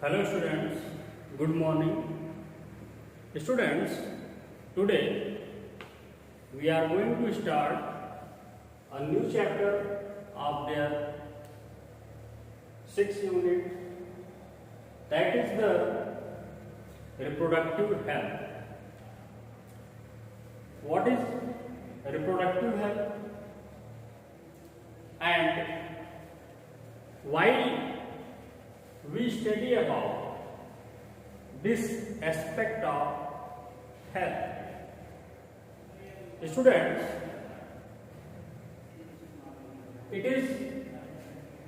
Hello students, good morning. Students, today we are going to start a new chapter of their 6th unit, that is the reproductive health. What is reproductive health and why we study about this aspect of health? Students, it is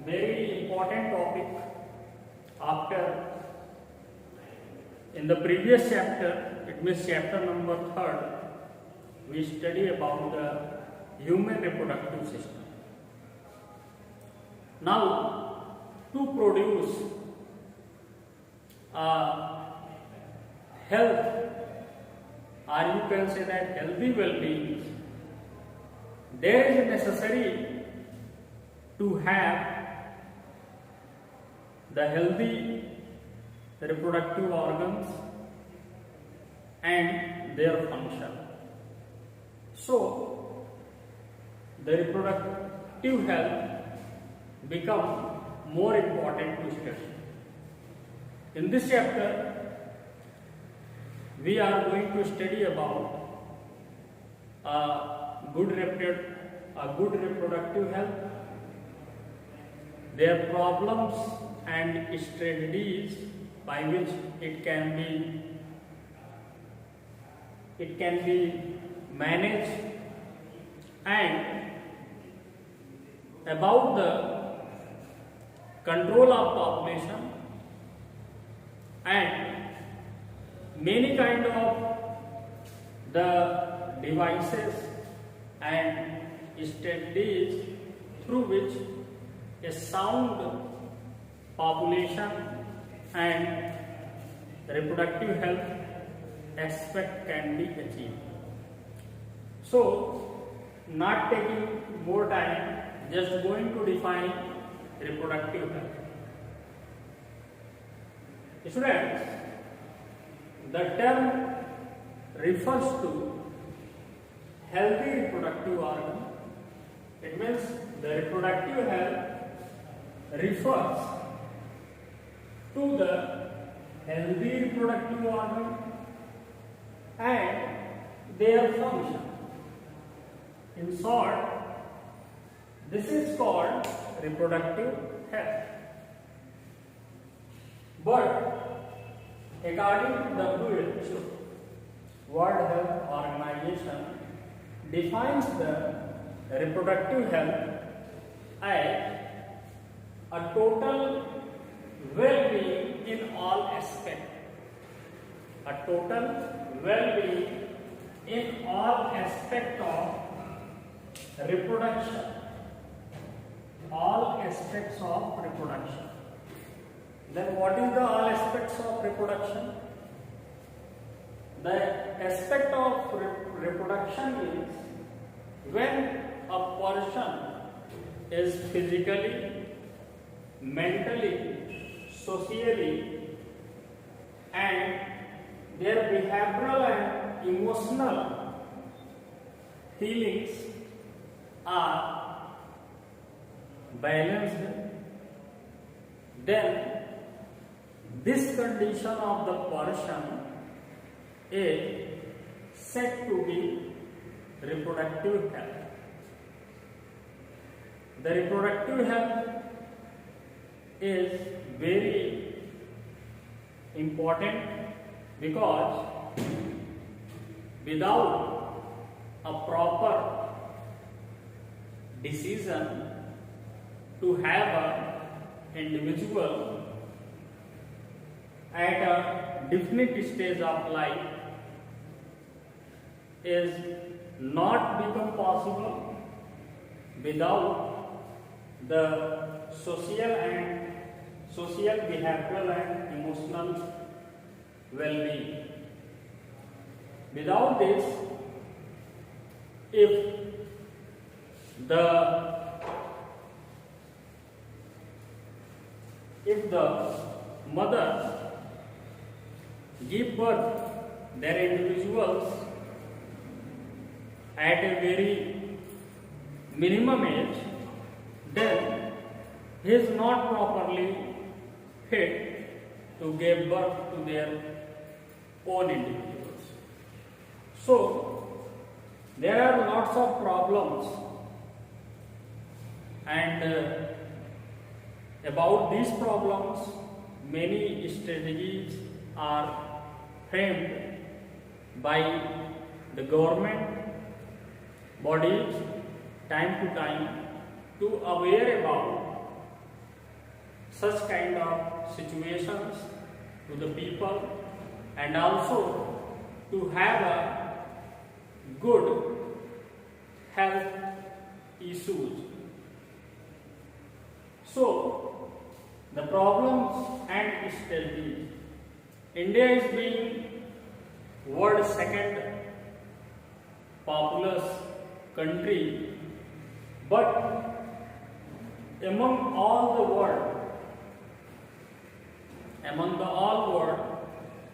very important topic. After in the previous chapter, it means chapter number 3rd, we study about the human reproductive system. Now, to produce health, or you can say that healthy well-being, there is necessary to have the healthy reproductive organs and their function. So, the reproductive health become more important to study. In this chapter, we are going to study about a good reproductive health, their problems and strategies by which it can be managed, and about the control of population and many kind of the devices and strategies through which a sound population and reproductive health aspect can be achieved. So, not taking more time, just going to define reproductive health. Students, the term refers to healthy reproductive organ. It means the reproductive health refers to the healthy reproductive organ and their function. In short, this is called reproductive health. But according to WHO, World Health Organization defines the reproductive health as a total well-being in all aspects. A total well-being in all aspects of reproduction. All aspects of reproduction. Then what is the all aspects of reproduction? The aspect of reproduction is when a person is physically, mentally, socially, and their behavioral and emotional feelings are balanced, then this condition of the person is said to be reproductive health. The reproductive health is very important because without a proper decision to have an individual at a definite stage of life is not become possible without the social, behavioral and emotional well-being. Without this, if the mothers give birth their individuals at a very minimum age, then he is not properly fit to give birth to their own individuals. So there are lots of problems, and about these problems many strategies are framed by the government bodies time to time to aware about such kind of situations to the people, and also to have a good health issues. So the problems and strategies. India is being world's second populous country, but among all the world,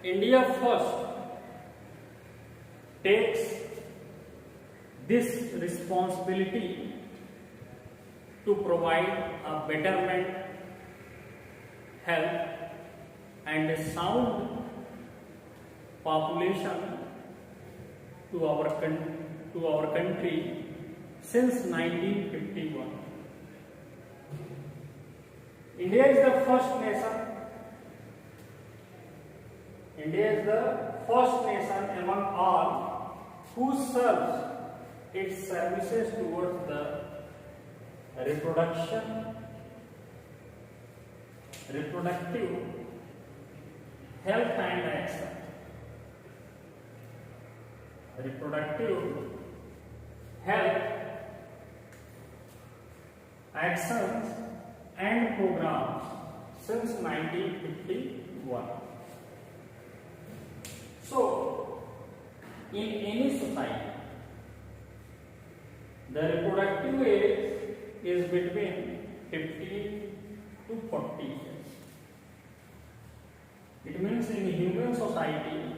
India first takes this responsibility to provide a betterment, health and a sound population to our country since 1951. India is the first nation. India is the first nation among all who serves its services towards the reproductive health and action. Reproductive health actions and programs since 1951. So, in any society, the reproductive age is between 15 to 40 years. It means in human society,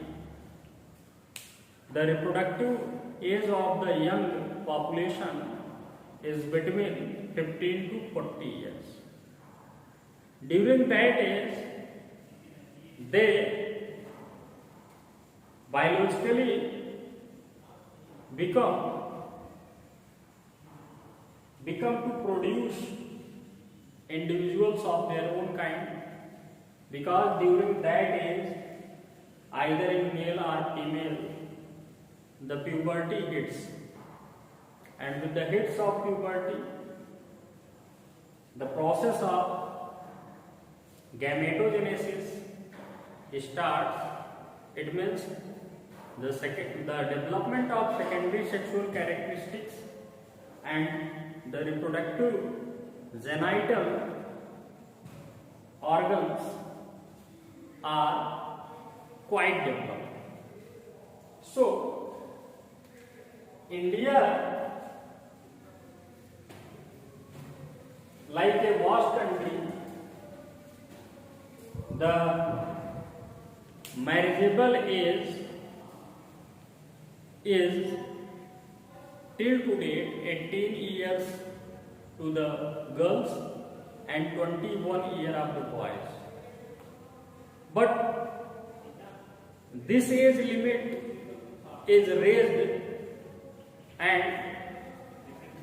the reproductive age of the young population is between 15 to 40 years. During that age, they biologically become to produce individuals of their own kind, because during that age, either in male or female, the puberty hits, and with the hits of puberty, the process of gametogenesis starts. It means the development of secondary sexual characteristics and the reproductive genital organs are quite developed. So, India, like a vast country, the marriageable age is till today 18 years to the girls and 21 years of the boys. But this age limit is raised, and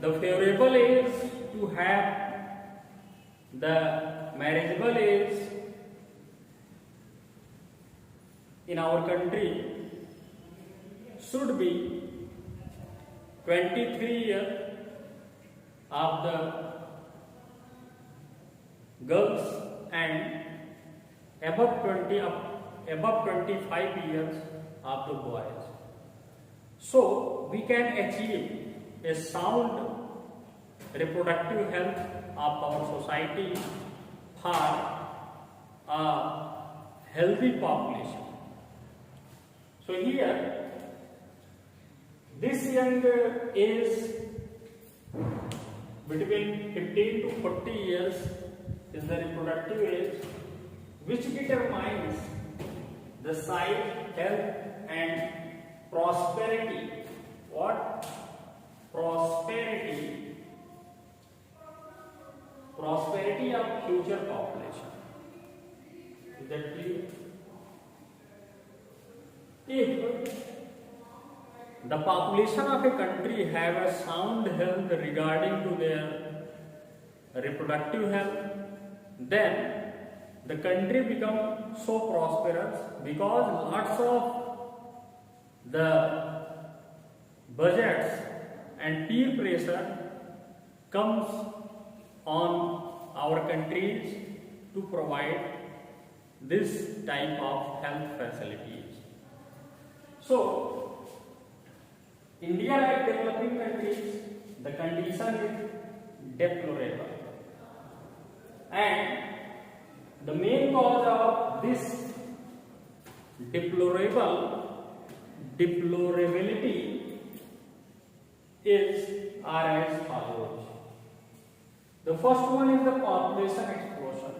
the favorable age to have the marriageable age in our country should be 23 years of the girls and above 25 years of the boys. So we can achieve a sound reproductive health of our society for a healthy population. So here, this young age between 15 to 40 years is the reproductive age, which determines the size, health and prosperity. What? Prosperity of future population. Is that clear? If the population of a country have a sound health regarding to their reproductive health, then the country becomes so prosperous, because lots of the budgets and peer pressure comes on our countries to provide this type of health facilities. So, India, like developing countries, the condition is deplorable, and the main cause of this deplorability are as follows. The first one is the population explosion.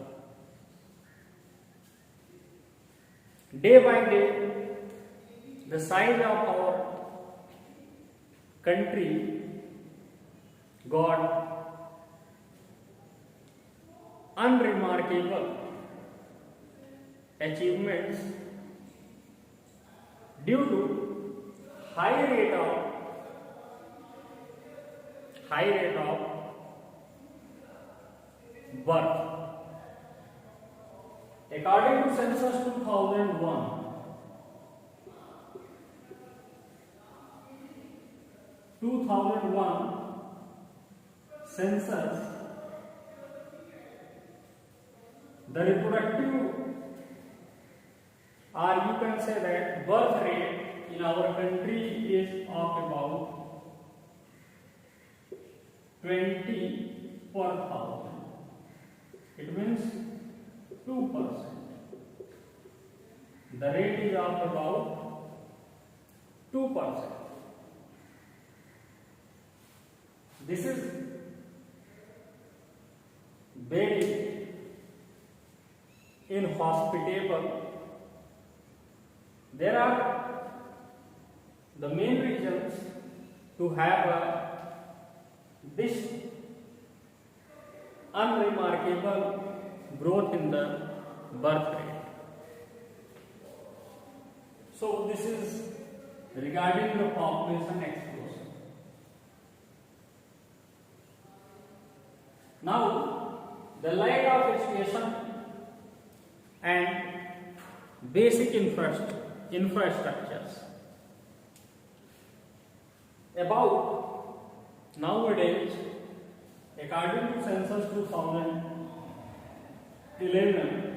Day by day, the size of our country got unremarkable achievements due to high rate of birth. According to census 2001 census, the reproductive, or you can say that birth rate in our country is of about 20 per thousand. It means 2%. The rate is of about 2%. This is very inhospitable. There are the main reasons to have this unremarkable growth in the birth rate. So this is regarding the population explosion. Now, the lack of education and basic infrastructures. About nowadays, according to census 2011,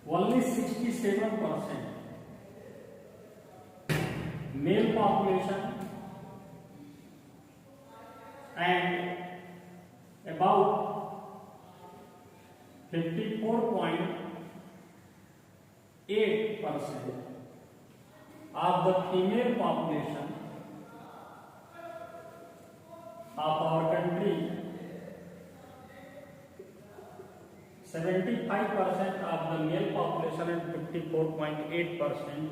only 67% male population and about 54.8% of the female population of our country. 75% of the male population and 54.8%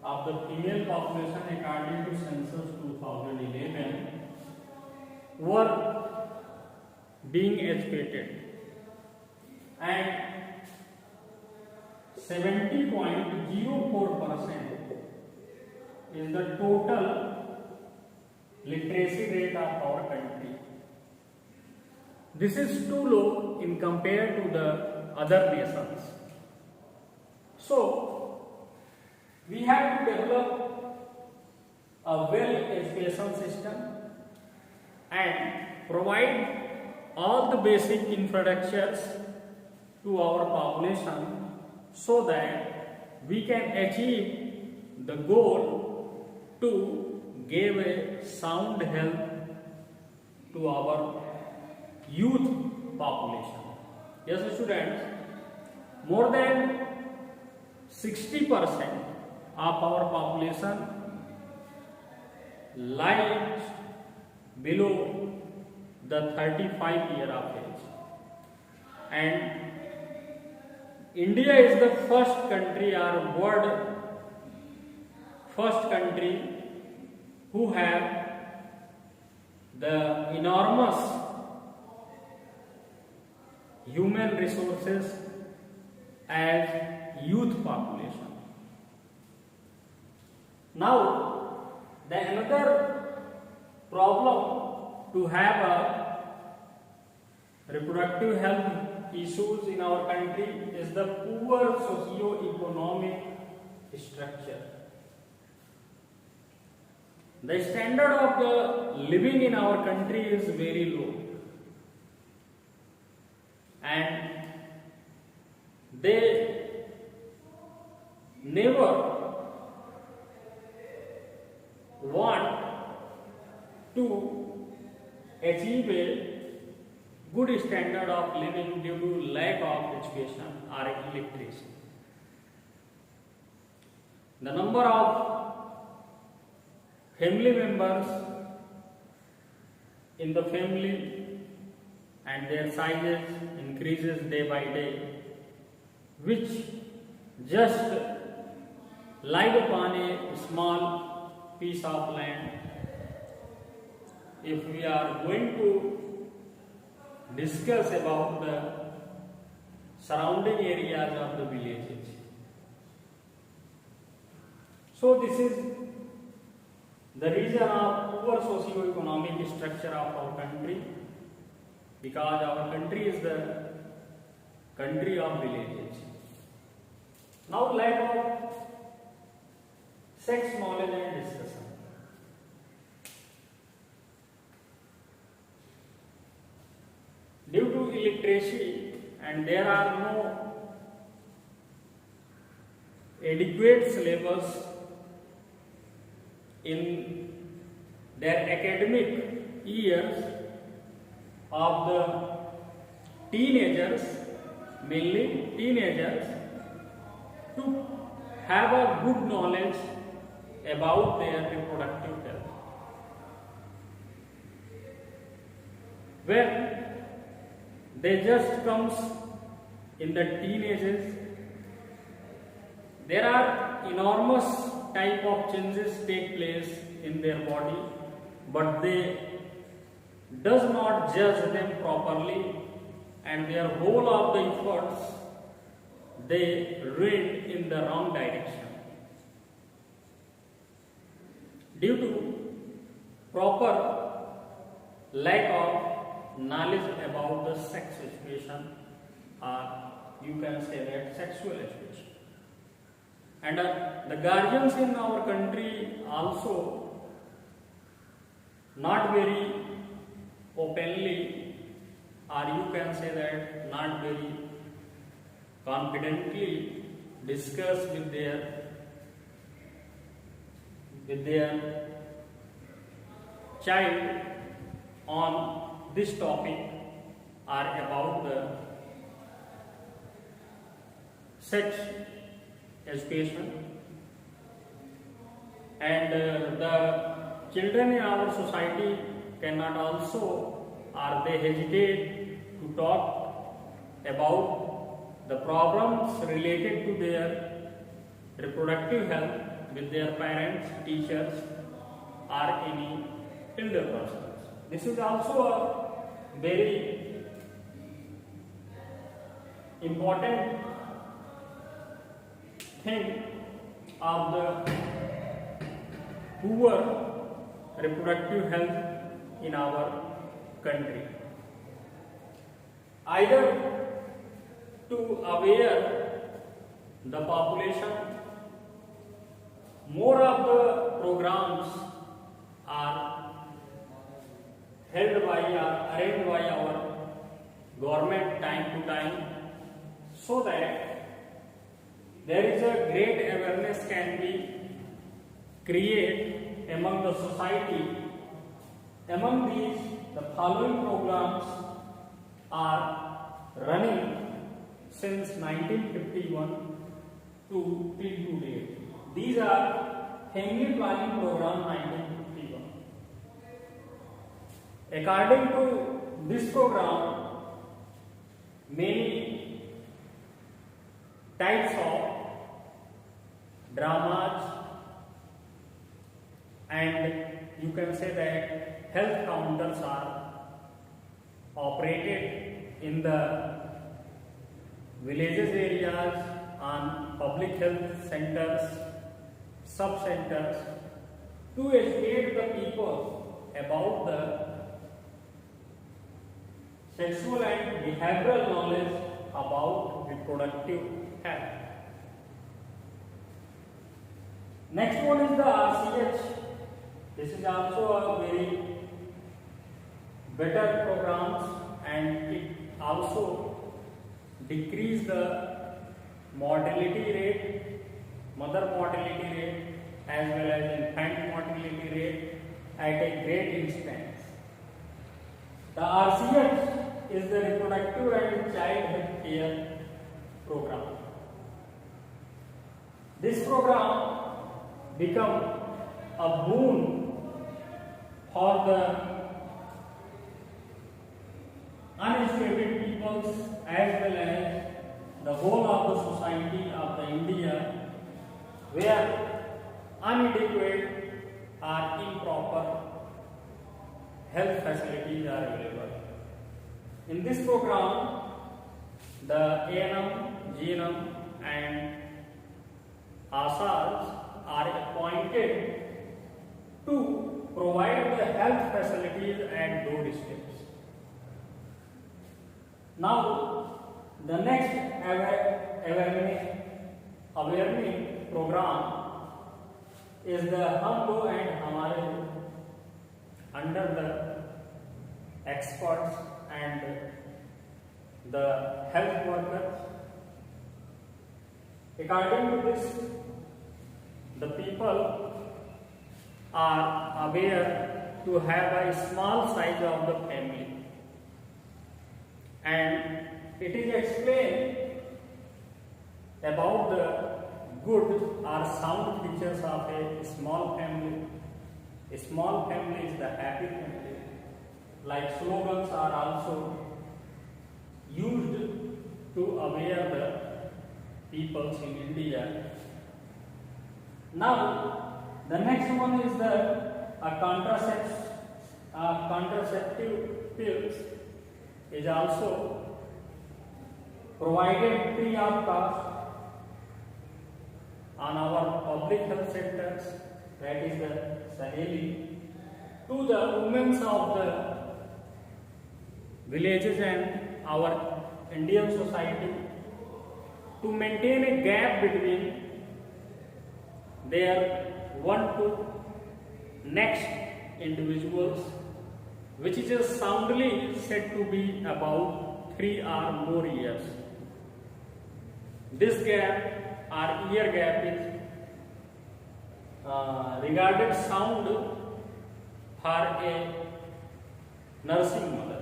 of the female population, according to census 2011, were being educated, and 70.04% is the total literacy rate of our country. This is too low in compared to the other nations. So, we have to develop a well-education system and provide all the basic infrastructures to our population so that we can achieve the goal to give a sound health to our youth population. Yes, students, more than 60% of our population lies below the 35 year of age, and India is the first country or world first country who have the enormous human resources as youth population. Now, the another problem to have a reproductive health issues in our country is the poor socio-economic structure. The standard of the living in our country is very low, and they never want to achieve a good standard of living due to lack of education or literacy. The number of family members in the family and their sizes increases day by day, which just live upon a small piece of land. If we are going to discuss about the surrounding areas of the villages, so this is the reason of poor socio-economic structure of our country, because our country is the country of villages. Now, lack of sex knowledge and discussion. Due to illiteracy, and there are no adequate syllabus in their academic years of the teenagers, mainly teenagers, to have a good knowledge about their reproductive health. When they just comes in the teenagers, there are enormous type of changes take place in their body, but they does not judge them properly, and their whole of the efforts they ruin in the wrong direction. Due to proper lack of knowledge about the sex education, or you can say that sexual education. And the guardians in our country also not very openly, or you can say that not very confidently discuss with their child on this topic, or about the sex education. And the children in our society cannot also, or they hesitate to talk about the problems related to their reproductive health with their parents, teachers, or any elder persons. This is also a very important thing of the poor reproductive health in our country. Either to aware the population, more of the programs are held by or arranged by our government time to time, so that there is a great awareness can be created among the society. Among these, the following programs are running since 1951 to till today. These are Family Planning Program 1951. According to this program, many types of dramas, and you can say that health counters are operated in the villages areas on public health centers, sub-centers, to educate the people about the sexual and behavioral knowledge about reproductive health. Next one is the RCH. This is also a very better programs, and it also decrease the mortality rate, mother mortality rate, as well as infant mortality rate at a great instance. The RCH is the reproductive and child health care program. This program become a boon for the uneducated peoples as well as the whole of the society of the India, where inadequate or improper health facilities are available. In this program, the ANM, GNM and ASAs are appointed to provide the health facilities at doorsteps. Now, the next awareness program is the Hum Do and Hamare Do, under the experts and the health workers. According to this, the people are aware to have a small size of the family, and it is explained about the good or sound features of a small family. A small family is the happy family. Like slogans are also used to aware the peoples in India. Now, the next one is the contraceptive pills is also provided free of cost on our public health centers, that is the Saheli, to the women of the villages and our Indian society, to maintain a gap between their one to next individuals, which is soundly said to be about 3 or more years. This gap or year gap is regarded sound for a nursing mother.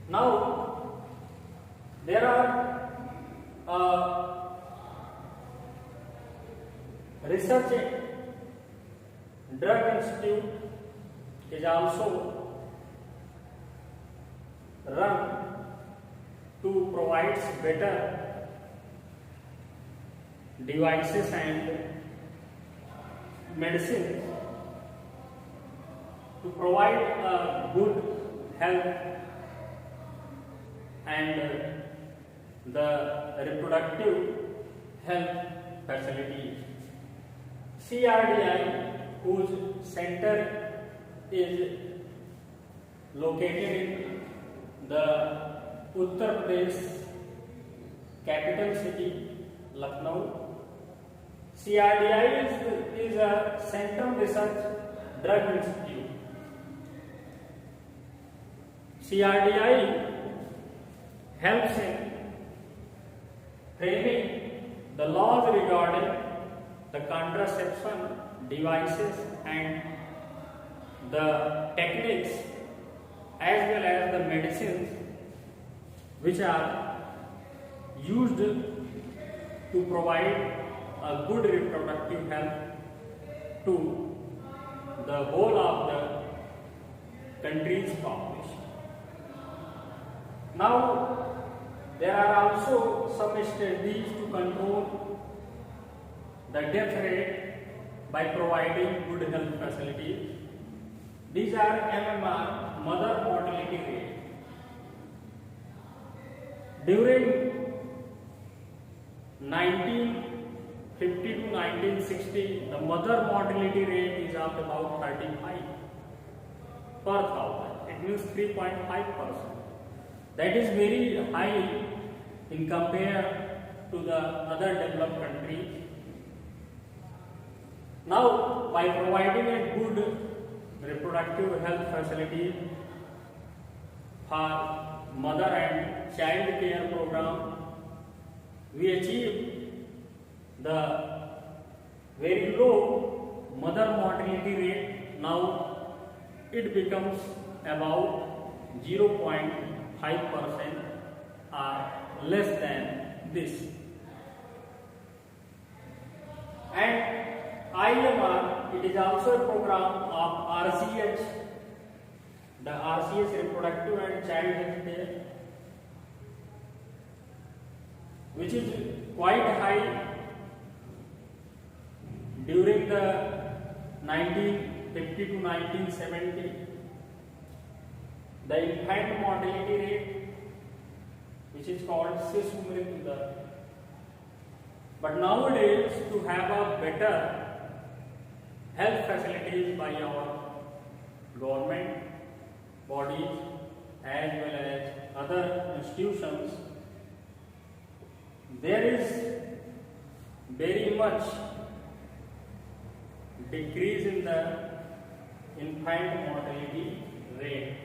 Now, there are research drug institute is also run to provide better devices and medicines to provide a good health and the reproductive health facilities. CRDI, whose center is located in the Uttar Pradesh capital city, Lucknow. CRDI is a Central Research Drug Institute. CRDI helps in framing the laws regarding the contraception devices and the techniques as well as the medicines which are used to provide a good reproductive health to the whole of the country's population. Now, there are also some strategies to control the death rate by providing good health facilities. These are MMR, mother mortality rate. During 1950 to 1960, the mother mortality rate is of about 35 per thousand. It means 3.5%. That is very high in compare to the other developed countries. Now, by providing a good reproductive health facility for mother and child care program, we achieve the very low mother mortality rate. Now it becomes about 0.5% or less than this. And IMR, it is also a program of RCH, the RCH Reproductive and Child Health Care, which is quite high during the 1950 to 1970. The infant mortality rate, which is called शिशु मृत्यु दर. But nowadays, to have a better health facilities by our government bodies as well as other institutions, there is very much decrease in the infant mortality rate,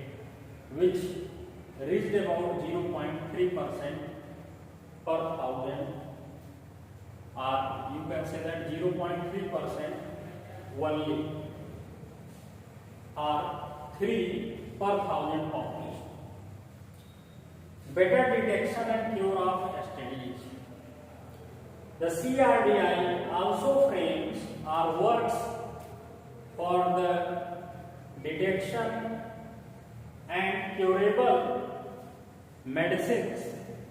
which reached about 0.3% per thousand, or you can say that 0.3% only, or 3 per thousand population. Better detection and cure of STDs. The CRDI also frames or works for the detection and curable medicines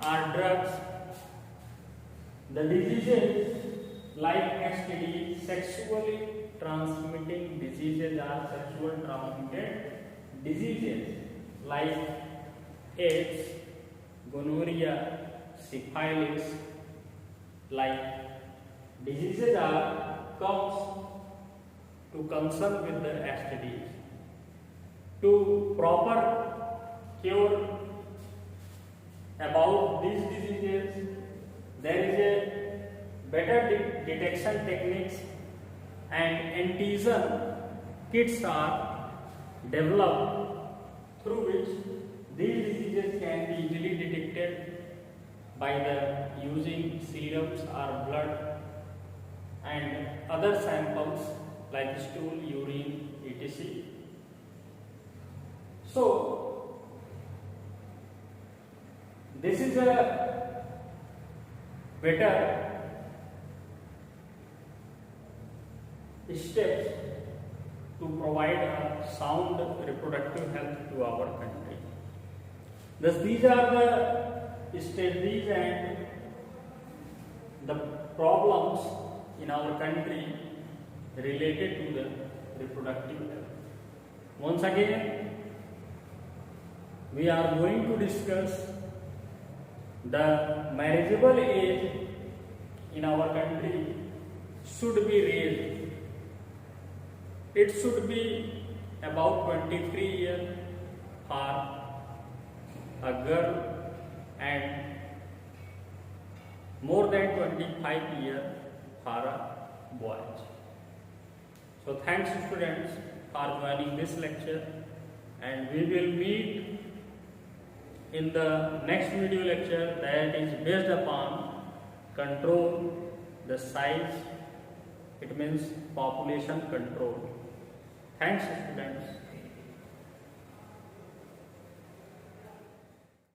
or drugs. The diseases like STD, sexually transmitting diseases, or sexual transmitted diseases like AIDS, gonorrhea, syphilis, like diseases comes to concern with the STDs. To proper cure about these diseases, there is a better detection techniques, and antigen kits are developed through which these diseases can be easily detected by the using serums or blood and other samples like stool, urine, etc. So this is a better steps to provide a sound reproductive health to our country. Thus, these are the strategies and the problems in our country related to the reproductive health. Once again, we are going to discuss the marriageable age in our country should be raised. It should be about 23 years for a girl and more than 25 years for a boy. So thanks students for joining this lecture, and we will meet in the next video lecture that is based upon control the size. It means population control. Thanks students.